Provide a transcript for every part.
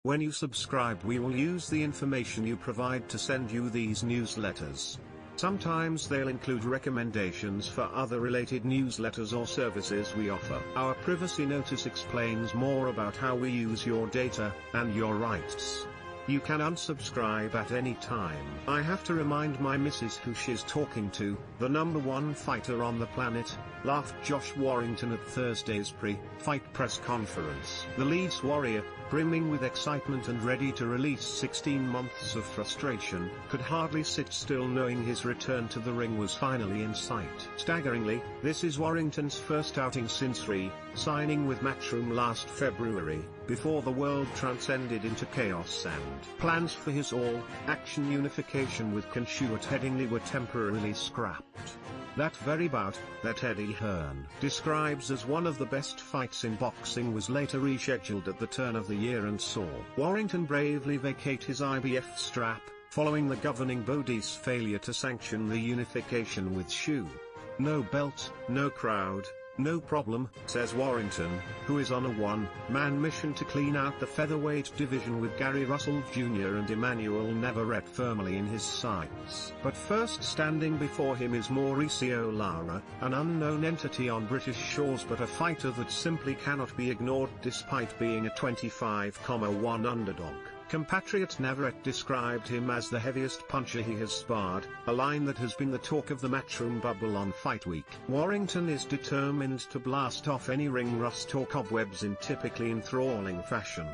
When you subscribe, we will use the information you provide to send you these newsletters. Sometimes they'll include recommendations for other related newsletters or services we offer. Our privacy notice explains more about how we use your data and your rights. You can unsubscribe at any time. I have to remind my missus who she's talking to, the #1 fighter on the planet, laughed Josh Warrington at Thursday's pre-fight press conference. The Leeds Warrior, brimming with excitement and ready to release 16 months of frustration, could hardly sit still knowing his return to the ring was finally in sight. Staggeringly, this is Warrington's first outing since signing with Matchroom last February, before the world transcended into chaos and plans for his all-action unification with Consuat Headingley were temporarily scrapped. That very bout, that Eddie Hearn describes as one of the best fights in boxing, was later rescheduled at the turn of the year and saw Warrington bravely vacate his IBF strap, following the governing body's failure to sanction the unification with Shu. No belt, no crowd, no problem, says Warrington, who is on a one-man mission to clean out the featherweight division with Gary Russell Jr. and Emmanuel Navarrete firmly in his sights. But first standing before him is Mauricio Lara, an unknown entity on British shores but a fighter that simply cannot be ignored despite being a 25,1 underdog. Compatriot Navarrete described him as the heaviest puncher he has sparred, a line that has been the talk of the Matchroom bubble on Fight Week. Warrington is determined to blast off any ring rust or cobwebs in typically enthralling fashion.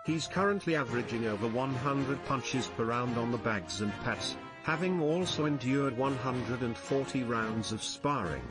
He's currently averaging over 100 punches per round on the bags and pads, having also endured 140 rounds of sparring.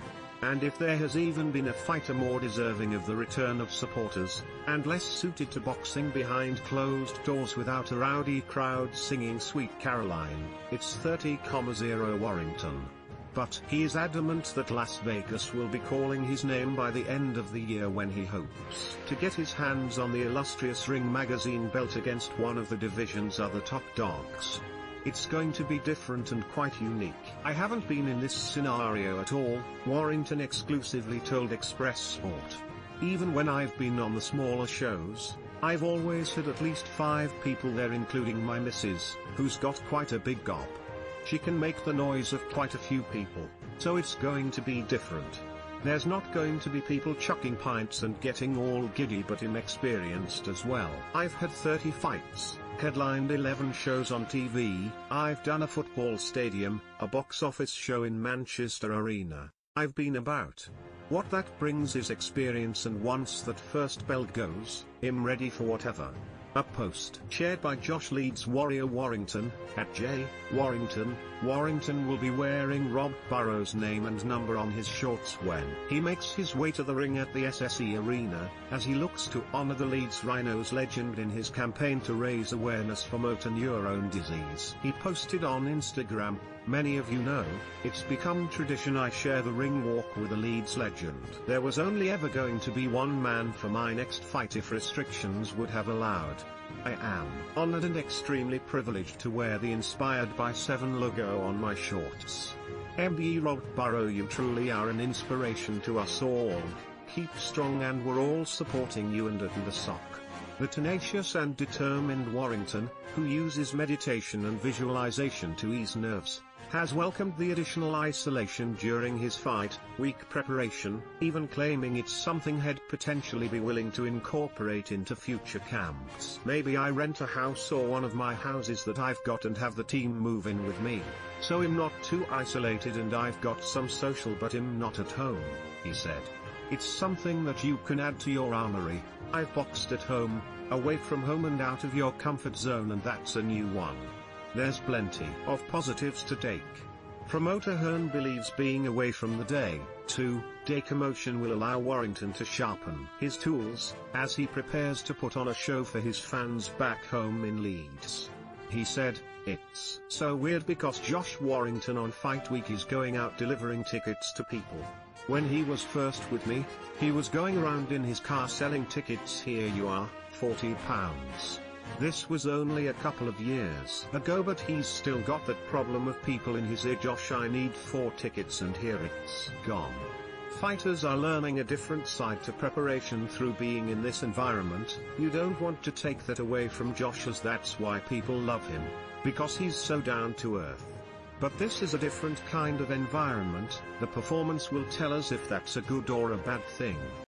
And if there has even been a fighter more deserving of the return of supporters, and less suited to boxing behind closed doors without a rowdy crowd singing Sweet Caroline, it's 30,0 Warrington. But he is adamant that Las Vegas will be calling his name by the end of the year when he hopes to get his hands on the illustrious Ring Magazine belt against one of the division's other top dogs. It's going to be different and quite unique. I haven't been in this scenario at all, Warrington exclusively told Express Sport. Even when I've been on the smaller shows, I've always had at least 5 people there, including my missus, who's got quite a big gob. She can make the noise of quite a few people, so it's going to be different. There's not going to be people chucking pints and getting all giddy, but inexperienced as well. I've had 30 fights, headlined 11 shows on TV, I've done a football stadium, a box office show in Manchester Arena, I've been about. What that brings is experience, and once that first bell goes, I'm ready for whatever. A post shared by Josh Leeds Warrior Warrington, at J. Warrington. Warrington will be wearing Rob Burrows' name and number on his shorts when he makes his way to the ring at the SSE Arena, as he looks to honor the Leeds Rhinos legend in his campaign to raise awareness for motor neurone disease. He posted on Instagram, "Many of you know, it's become tradition I share the ring walk with a Leeds legend. There was only ever going to be one man for my next fight if restrictions would have allowed. I am honored and extremely privileged to wear the Inspired by 7 logo on my shorts. MBE Rob Burrow, you truly are an inspiration to us all. Keep strong and we're all supporting you and the sock." The tenacious and determined Warrington, who uses meditation and visualization to ease nerves, has welcomed the additional isolation during his fight week preparation, even claiming it's something he'd potentially be willing to incorporate into future camps. "Maybe I rent a house or one of my houses that I've got and have the team move in with me, so I'm not too isolated and I've got some social but I'm not at home," he said. "It's something that you can add to your armory. I've boxed at home, away from home and out of your comfort zone, and that's a new one. There's plenty of positives to take." Promoter Hearn believes being away from the day-to-day commotion will allow Warrington to sharpen his tools, as he prepares to put on a show for his fans back home in Leeds. He said, "It's so weird because Josh Warrington on Fight Week is going out delivering tickets to people. When he was first with me, he was going around in his car selling tickets. Here you are, £40. This was only a couple of years ago, but he's still got that problem of people in his ear. Josh, I need 4 tickets and here it's gone. Fighters are learning a different side to preparation through being in this environment. You don't want to take that away from Josh, as that's why people love him, because he's so down to earth. But this is a different kind of environment. The performance will tell us if that's a good or a bad thing.